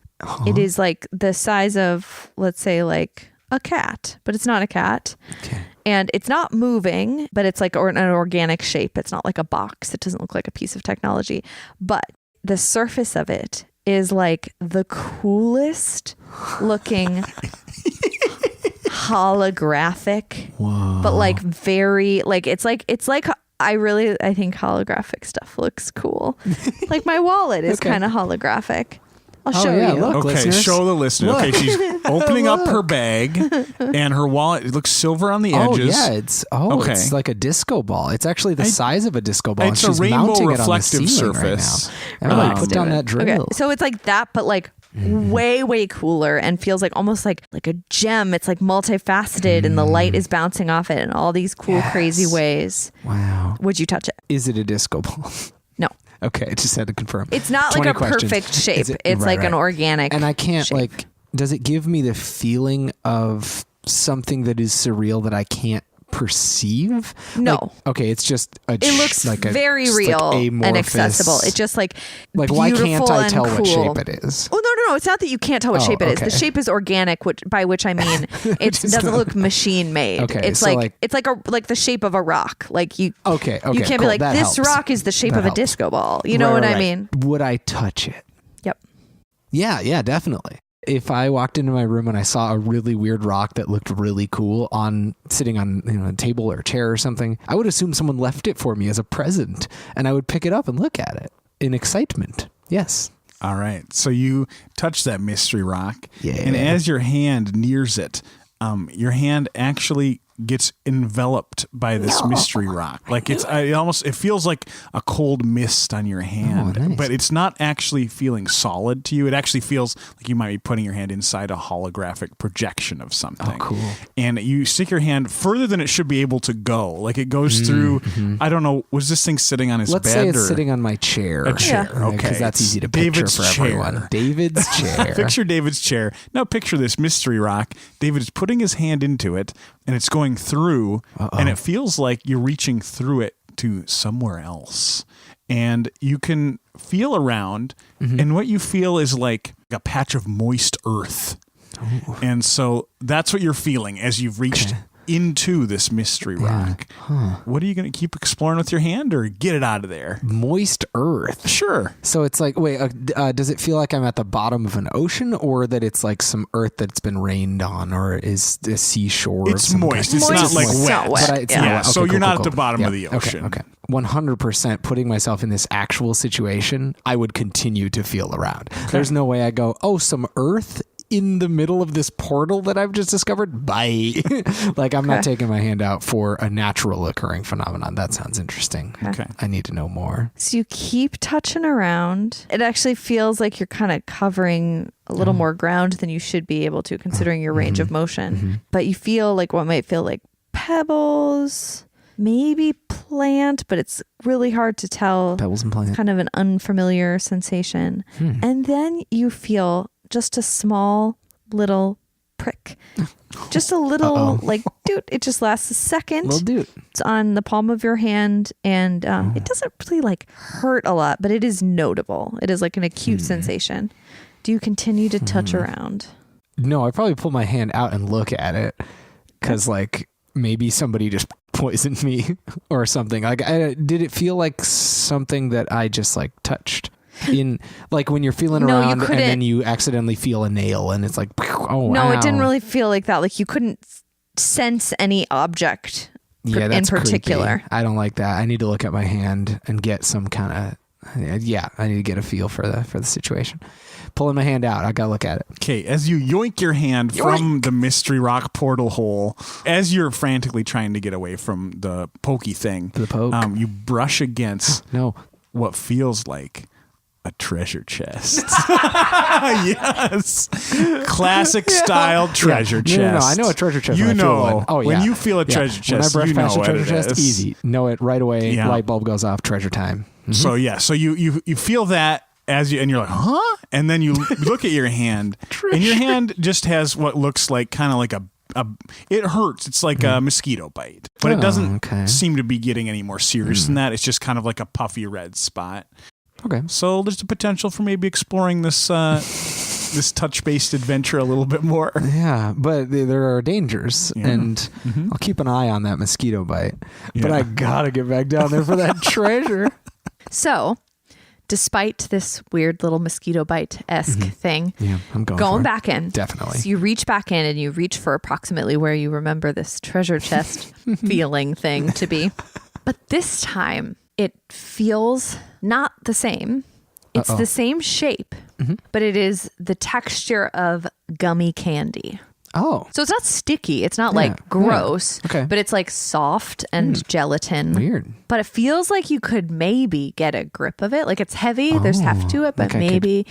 It is like the size of, let's say, like a cat, but it's not a cat. Okay. And it's not moving, but it's like an organic shape. It's not like a box. It doesn't look like a piece of technology. But the surface of it is like the coolest looking holographic. Whoa. But like very, like it's like I think holographic stuff looks cool. Like my wallet is kind of holographic. I'll show you. Look, Okay, listeners. show the listener. Look. Okay, she's opening up her bag, and her wallet, it looks silver on the edges. Oh, yeah. It's like a disco ball. It's actually the size of a disco ball. It's and a she's rainbow mounting reflective it on the ceiling surface. Right now. Everybody put down that drill. Okay, so it's like that, but like way cooler, and feels like almost like a gem. It's like multifaceted, and the light is bouncing off it in all these cool, crazy ways. Wow. Would you touch it? Is it a disco ball? No. Okay, I just had to confirm. It's not like a questions. perfect shape. It's like an organic And I can't shape. does it give me the feeling of something that is surreal that I can't perceive? No. Okay, it's just it looks very just real and amorphous. accessible. It's just like why can't I tell cool. what shape it is? Oh no, it's not that you can't tell what shape it is. Okay. The shape is organic, by which I mean it doesn't look machine made. Okay, it's so like the shape of a rock. Like you Okay, you can't cool. be like That this helps. rock is the shape That of a helps. disco ball. You know what I mean? Would I touch it? Yep. Yeah, definitely. If I walked into my room and I saw a really weird rock that looked really cool sitting on a table or a chair or something, I would assume someone left it for me as a present, and I would pick it up and look at it in excitement. Yes. All right. So you touch that mystery rock. Yeah. And as your hand nears it, your hand actually gets enveloped by this mystery rock. Like it feels like a cold mist on your hand, nice. but it's not actually feeling solid to you. It actually feels like you might be putting your hand inside a holographic projection of something. Oh, cool. And you stick your hand further than it should be able to go. Like it goes through, I don't know, was this thing sitting on his Let's bed? say it's sitting on my chair. A chair, okay. Because that's It's easy to picture David's for chair. everyone. David's chair. Picture David's chair. Now picture this mystery rock. David is putting his hand into it, and it's going through, and it feels like you're reaching through it to somewhere else. And you can feel around, and what you feel is like a patch of moist earth. Oh. And so that's what you're feeling as you've reached into this mystery rock. What are you going to keep exploring with your hand, or get it out of there? Moist earth. Sure. So it's like, wait, does it feel like I'm at the bottom of an ocean, or that it's like some earth that's been rained on, or is a seashore? It's moist. It's not like It's wet. not wet. But it's not wet. So Okay, you're cool, not cool, at the cool. bottom Yeah. of the ocean. Okay. 100% putting myself in this actual situation, I would continue to feel around. There's no way I go, some earth in the middle of this portal that I've just discovered. Bye. Like I'm not taking my hand out for a natural occurring phenomenon. That sounds interesting. Okay. I need to know more. So you keep touching around. It actually feels like you're kind of covering a little more ground than you should be able to, considering your range of motion. But you feel like what might feel like pebbles, maybe plant, but it's really hard to tell. Pebbles and plant. Kind of an unfamiliar sensation. And then you feel just a small little prick. Just a little, dude, it just lasts a second. Little dude. It's on the palm of your hand, and it doesn't really hurt a lot, but it is notable. It is like an acute sensation. Do you continue to touch around? No, I probably pull my hand out and look at it, because maybe somebody just poisoned me or something. Did it feel like something that I just touched? In when you're feeling around and then you accidentally feel a nail and it's like, oh, no, wow. it didn't really feel like that. Like you couldn't sense any object in particular. Creepy. I don't like that. I need to look at my hand and get some kind of, I need to get a feel for the situation. Pulling my hand out, I gotta look at it. Okay, as you yoink your hand from the mystery rock portal hole, as you're frantically trying to get away from the pokey thing, you brush against what feels like a treasure chest. Yes. Classic style treasure chest. No, I know a treasure chest. You know, when when you feel a treasure chest, when I brush you know past a what treasure it chest, is. easy. Know it right away. Yeah. Light bulb goes off. Treasure time. So so you feel that and you're like, huh? And then you look at your hand, and your hand just has what looks like kind of like it hurts. It's like a mosquito bite, but it doesn't seem to be getting any more serious than that. It's just kind of like a puffy red spot. Okay. So there's the potential for maybe exploring this this touch-based adventure a little bit more. Yeah, but there are dangers, and I'll keep an eye on that mosquito bite. But I gotta get back down there for that treasure. So, despite this weird little mosquito bite-esque thing, I'm going back in. Definitely. So you reach back in and you reach for approximately where you remember this treasure chest feeling thing to be. But this time, it feels not the same. It's the same shape, but it is the texture of gummy candy. Oh. So it's not sticky. It's not gross, but it's soft and gelatin. Weird. But it feels like you could maybe get a grip of it. Like it's heavy. There's heft to it, but maybe.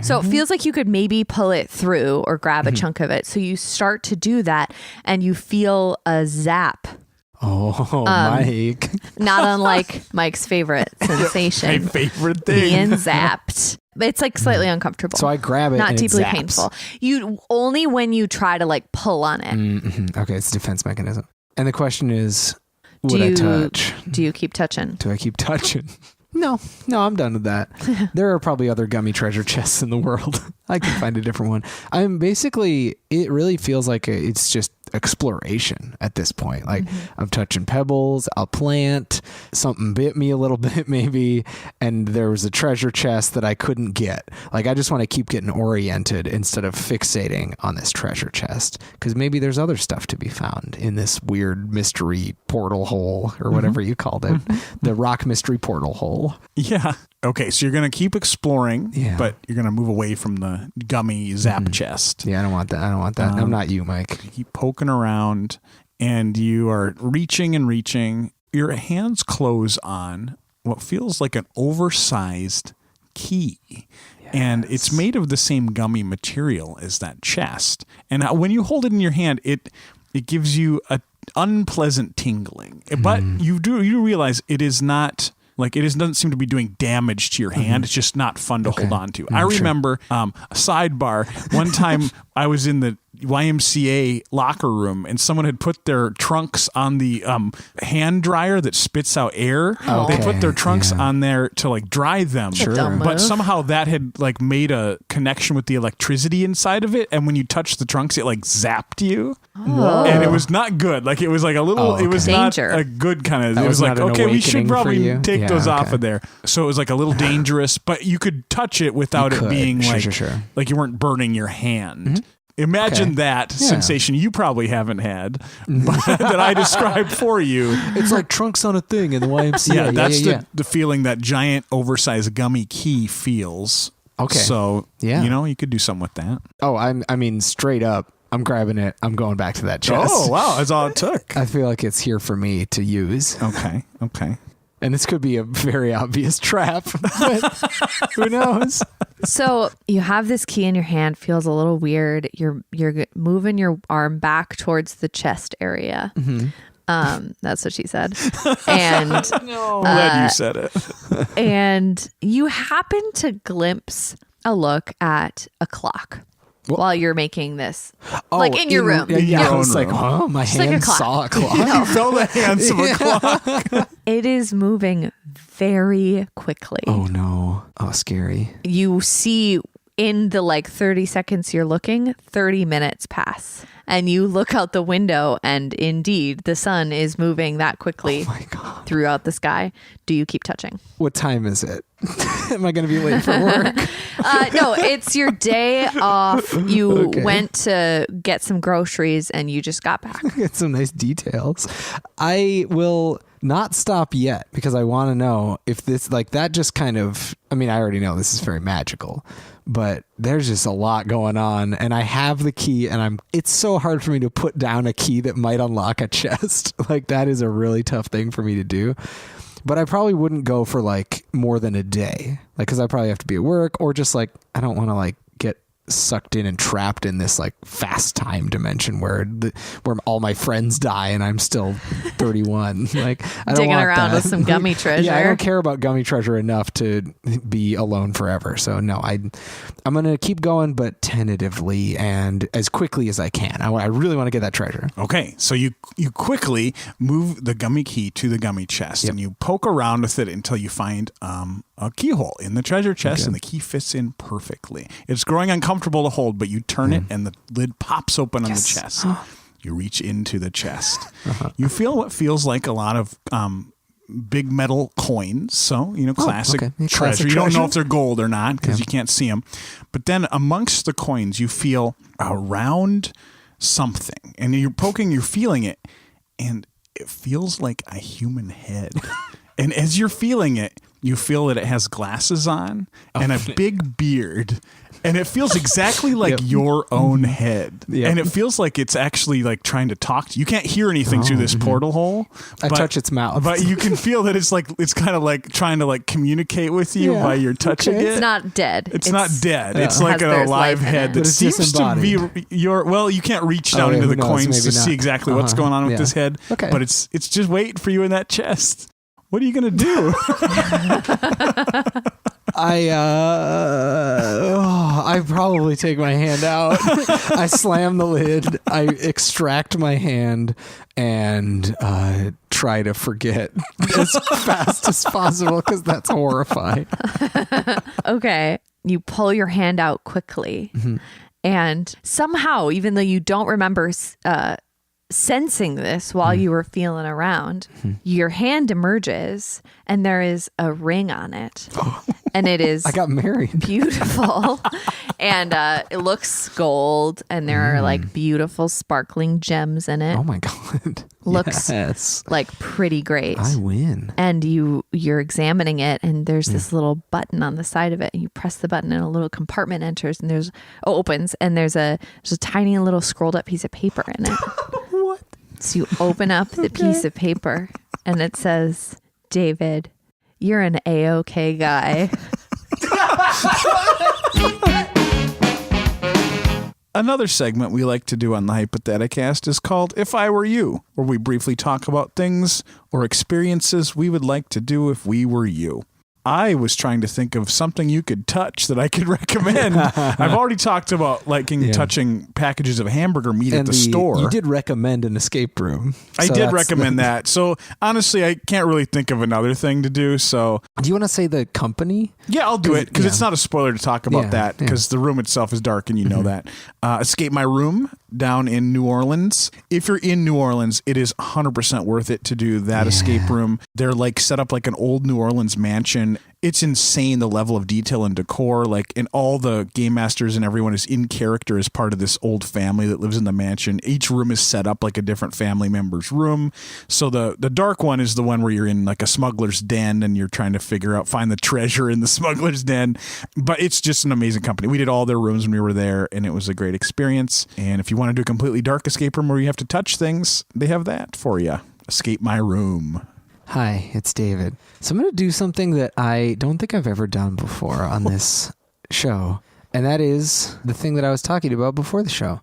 So it feels like you could maybe pull it through or grab a chunk of it. So you start to do that and you feel a zap Oh, Mike. Not unlike Mike's favorite sensation. My favorite thing. Being zapped. It's like slightly uncomfortable. So I grab it not and deeply it zaps. painful. You only when you try to like pull on it. Mm-hmm. Okay, it's a defense mechanism. And the question is, would I touch? Do you keep touching? Do I keep touching? No, I'm done with that. There are probably other gummy treasure chests in the world. I can find a different one. It really feels like it's just exploration at this point. Like I'm touching pebbles, a plant, something bit me a little bit maybe, and there was a treasure chest that I couldn't get. Like I just want to keep getting oriented instead of fixating on this treasure chest, because maybe there's other stuff to be found in this weird mystery portal hole or whatever you called it, the rock mystery portal hole. Yeah. Okay, so you're going to keep exploring, but you're going to move away from the gummy zap chest. Yeah, I don't want that. I'm not you, Mike. You keep poking around, and you are reaching and reaching. Your hands close on what feels like an oversized key. Yes. And it's made of the same gummy material as that chest. And when you hold it in your hand, it gives you an unpleasant tingling. But you realize it is not... Like doesn't seem to be doing damage to your hand. It's just not fun to hold on to. I remember a sidebar. One time I was in the YMCA locker room and someone had put their trunks on the hand dryer that spits out air. They put their trunks on there to like dry them. But somehow that had like made a connection with the electricity inside of it. And when you touched the trunks, it like zapped you. And it was not good. Like it was like a little, it was Danger. not a good kind of, That it was like, not an okay, we should awakening for probably you? take those off okay. of there. So it was like a little dangerous, but you could touch it without it being like you weren't burning your hand. Imagine that sensation you probably haven't had, but that I described for you. It's like trunks on a thing in the YMCA. Yeah, that's the feeling that giant oversized gummy key feels. Okay. So, you could do something with that. Oh, I mean, straight up, I'm grabbing it. I'm going back to that chest. Oh, wow. That's all it took. I feel like it's here for me to use. Okay. And this could be a very obvious trap, but who knows? So you have this key in your hand, feels a little weird. You're moving your arm back towards the chest area. That's what she said. And I'm glad you said it. And you happen to glimpse a look at a clock. While you're making this, like in your room. Yeah, I was room. like, oh, my hand saw a clock. You felt the hands of a clock. It is moving very quickly. Oh, no. Oh, scary. You see in the like 30 seconds you're looking, 30 minutes pass. And you look out the window and indeed the sun is moving that quickly throughout the sky. Do you keep touching? What time is it? Am I going to be late for work? No, it's your day off. You went to get some groceries and you just got back. Get some nice details. I will not stop yet because I want to know if this, like that just kind of, I mean, I already know this is very magical, but there's just a lot going on and I have the key and it's so hard for me to put down a key that might unlock a chest. Like that is a really tough thing for me to do. But I probably wouldn't go for like more than a day, like, cause I probably have to be at work or just like, I don't want to like get sucked in and trapped in this like fast time dimension where all my friends die and I'm still 31. Like I don't digging want around that. with some gummy treasure. Yeah, I don't care about gummy treasure enough to be alone forever. So no, I'm gonna keep going, but tentatively and as quickly as I can. I really want to get that treasure. Okay, so you quickly move the gummy key to the gummy chest and you poke around with it until you find a keyhole in the treasure chest and the key fits in perfectly. It's growing uncomfortable to hold, but you turn it and the lid pops open on the chest. You reach into the chest. You feel what feels like a lot of big metal coins. So, classic treasure. You don't know if they're gold or not because you can't see them. But then amongst the coins, you feel a round something. And you're poking, you're feeling it. And it feels like a human head. And as you're feeling it, you feel that it has glasses on and a big beard. And it feels exactly like your own head. Yep. And it feels like it's actually like trying to talk to you. You can't hear anything through this portal hole. I touch its mouth. But you can feel that it's kind of like trying to like communicate with you by your touching it. It's not dead. It's not dead. It's like an alive head that seems to be you can't reach down into the coins to see exactly what's going on with this head. Okay. But it's just waiting for you in that chest. What are you going to do? I probably take my hand out. I slam the lid. I extract my hand and try to forget as fast as possible because that's horrifying. Okay. You pull your hand out quickly. Mm-hmm. And somehow, even though you don't remember sensing this while you were feeling around, your hand emerges and there is a ring on it. And it is I got married. Beautiful. And it looks gold and there are like beautiful sparkling gems in it. Oh my God. Looks like pretty great. I win. And you're examining it and there's this little button on the side of it and you press the button and a little compartment enters and opens and there's a tiny little scrolled up piece of paper in it. What? So you open up the piece of paper and it says, David, you're an A-OK guy. Another segment we like to do on the Hypotheticast is called If I Were You, where we briefly talk about things or experiences we would like to do if we were you. I was trying to think of something you could touch that I could recommend. I've already talked about touching packages of hamburger meat at the store. You did recommend an escape room. I did recommend that. So honestly, I can't really think of another thing to do. So do you want to say the company? Yeah, I'll do it because it's not a spoiler to talk about that because the room itself is dark and you know that. Escape My Room down in New Orleans. If you're in New Orleans, it is 100% worth it to do that escape room. They're like set up like an old New Orleans mansion. It's insane the level of detail and decor. Like, and all the game masters and everyone is in character as part of this old family that lives in the mansion. Each room is set up like a different family member's room. So the dark one is the one where you're in like a smuggler's den and you're trying to find the treasure in the smuggler's den. But it's just an amazing company. We did all their rooms when we were there and it was a great experience. And if you want to do a completely dark escape room where you have to touch things, they have that for you. Escape My Room. Hi, it's David. So I'm going to do something that I don't think I've ever done before on this show. And that is the thing that I was talking about before the show.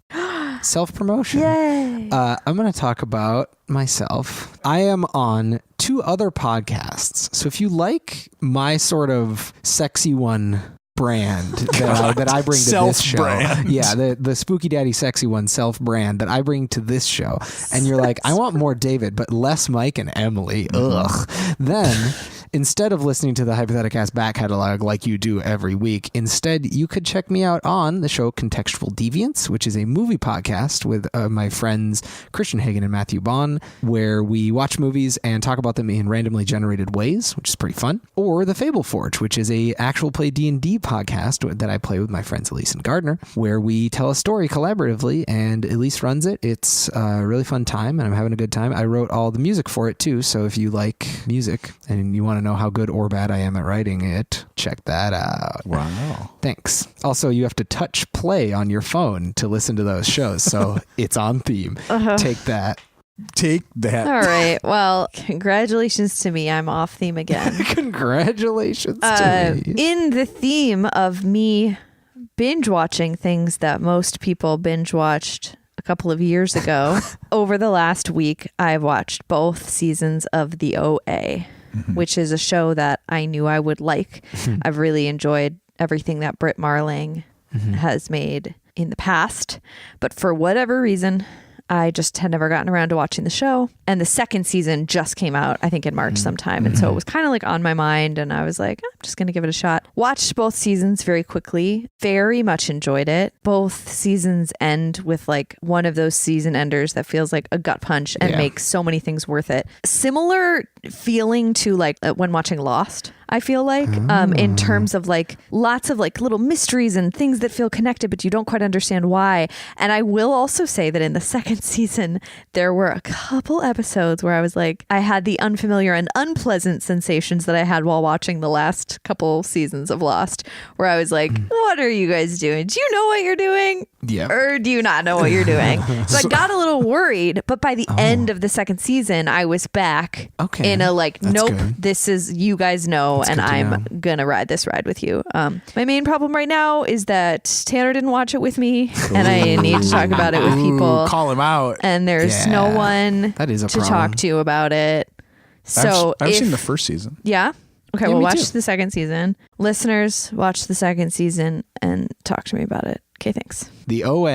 Self-promotion. Yay. I'm going to talk about myself. I am on 2 other podcasts. So if you like my sort of sexy one brand that I bring to this show. Yeah, the Spooky Daddy Sexy One self brand that I bring to this show. And you're like, I want more David, but less Mike and Emily. Ugh. Then instead of listening to the Hypotheticast back catalog like you do every week, instead you could check me out on the show Contextual Deviance, which is a movie podcast with my friends Christian Hagen and Matthew Bond, where we watch movies and talk about them in randomly generated ways, which is pretty fun. Or The Fable Forge, which is a actual play D&D podcast that I play with my friends Elise and Gardner, where we tell a story collaboratively, and Elise runs it. It's a really fun time, and I'm having a good time. I wrote all the music for it too, so if you like music and you want to know how good or bad I am at writing it, check that out. Wow. Thanks. Also, you have to touch play on your phone to listen to those shows, so it's on theme. Take that. Take that. All right. Well, congratulations to me. I'm off theme again. Congratulations to me. In the theme of me binge watching things that most people binge watched a couple of years ago, over the last week, I've watched both seasons of The OA, which is a show that I knew I would like. I've really enjoyed everything that Britt Marling has made in the past, but for whatever reason, I just had never gotten around to watching the show. And the second season just came out, I think in March sometime. And so it was kind of like on my mind. And I was like, I'm just going to give it a shot. Watched both seasons very quickly. Very much enjoyed it. Both seasons end with like one of those season enders that feels like a gut punch and makes so many things worth it. Similar feeling to like when watching Lost. I feel like in terms of like lots of like little mysteries and things that feel connected, but you don't quite understand why. And I will also say that in the second season, there were a couple episodes where I was like, I had the unfamiliar and unpleasant sensations that I had while watching the last couple seasons of Lost, where I was like, what are you guys doing? Do you know what you're doing? Yeah. Or do you not know what you're doing? So I got a little worried, but by the end of the second season, I was back in a like, That's nope, good. this is, you guys know, That's and good to I'm know. gonna ride this ride with you. My main problem right now is that Tanner didn't watch it with me, and I need to talk about it with people. Call him out. And there's no one That is a to problem. talk to about it. So I've if- seen the first season. Yeah. Okay, Yeah, well, me watch too. the second season. Listeners, watch the second season and talk to me about it. Okay, thanks. The OA.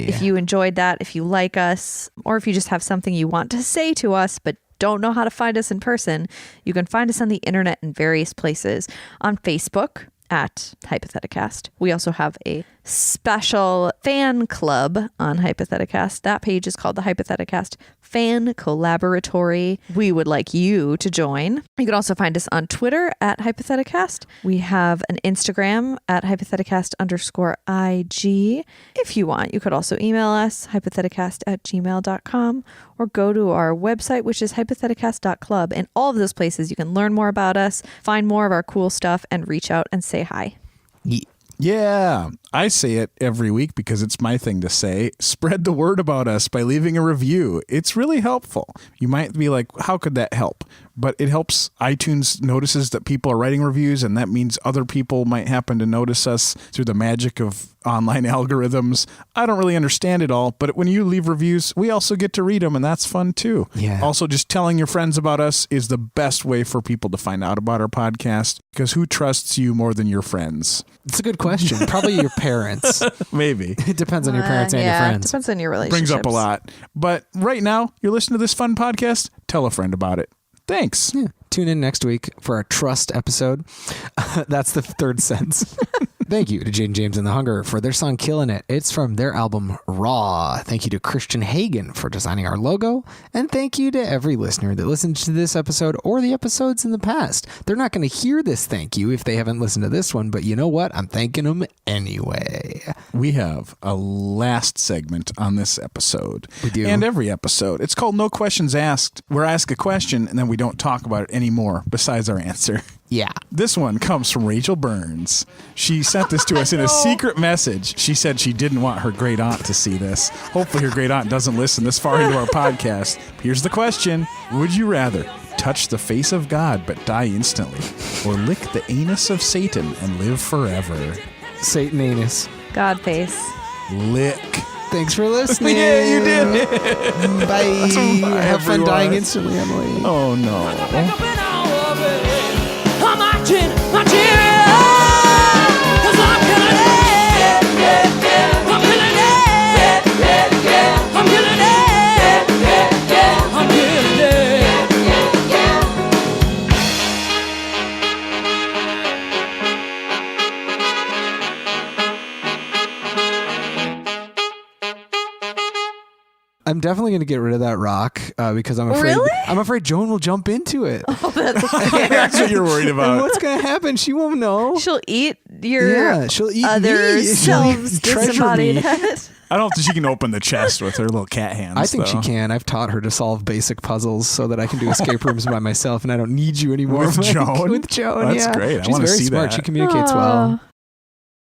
If you enjoyed that, if you like us, or if you just have something you want to say to us but don't know how to find us in person, you can find us on the internet in various places. On Facebook at Hypotheticast. We also have a special fan club on Hypotheticast. That page is called the Hypotheticast Fan Collaboratory. We would like you to join. You can also find us on Twitter at Hypotheticast. We have an Instagram at Hypotheticast_IG. If you want, you could also email us, hypotheticast@gmail.com, or go to our website, which is hypotheticast.club. In all of those places, you can learn more about us, find more of our cool stuff, and reach out and say hi. Yeah, I say it every week because it's my thing to say. Spread the word about us by leaving a review. It's really helpful. You might be like, how could that help? But it helps. iTunes notices that people are writing reviews, and that means other people might happen to notice us through the magic of online algorithms. I don't really understand it all, but when you leave reviews, we also get to read them, and that's fun too. Yeah. Also, just telling your friends about us is the best way for people to find out about our podcast, because who trusts you more than your friends? It's a good question. Probably your parents. Maybe. It depends on your parents and your Yeah, friends. depends on your relationship. Brings up a lot. But right now, you're listening to this fun podcast. Tell a friend about it. Thanks. Yeah. Tune in next week for our trust episode. That's the third sense. Thank you to Jane James and the Hunger for their song Killin' It. It's from their album Raw. Thank you to Christian Hagen for designing our logo. And thank you to every listener that listened to this episode or the episodes in the past. They're not going to hear this thank you if they haven't listened to this one, but you know what? I'm thanking them anyway. We have a last segment on this episode. We do. And every episode. It's called No Questions Asked. Where I ask a question and then we don't talk about it anymore besides our answer. Yeah. This one comes from Rachel Burns. She sent this to us in a secret message. She said she didn't want her great aunt to see this. Hopefully her great aunt doesn't listen this far into our podcast. Here's the question. Would you rather touch the face of God but die instantly, or lick the anus of Satan and live forever? Satan anus. God face. Lick. Thanks for listening. Yeah, you did. Bye. Have fun everyone. dying instantly, Emily. Oh, no. I'm marching, marching, 'cause I'm killing it. I'm killing it. I'm killing it. I'm killing it. I'm definitely going to get rid of that rock because I'm afraid Really? I'm afraid Joan will jump into it. That's what you're worried And about. what's going to happen? She won't know. She'll eat your She'll eat other me. selves She'll treasure disembodied me. head. I don't think she can open the chest with her little cat hands. I think though. she can. I've taught her to solve basic puzzles so that I can do escape rooms by myself, and I don't need you anymore. With Mike. Joan? With Joan, That's yeah. great. I She's wanna very see smart. that. She communicates well.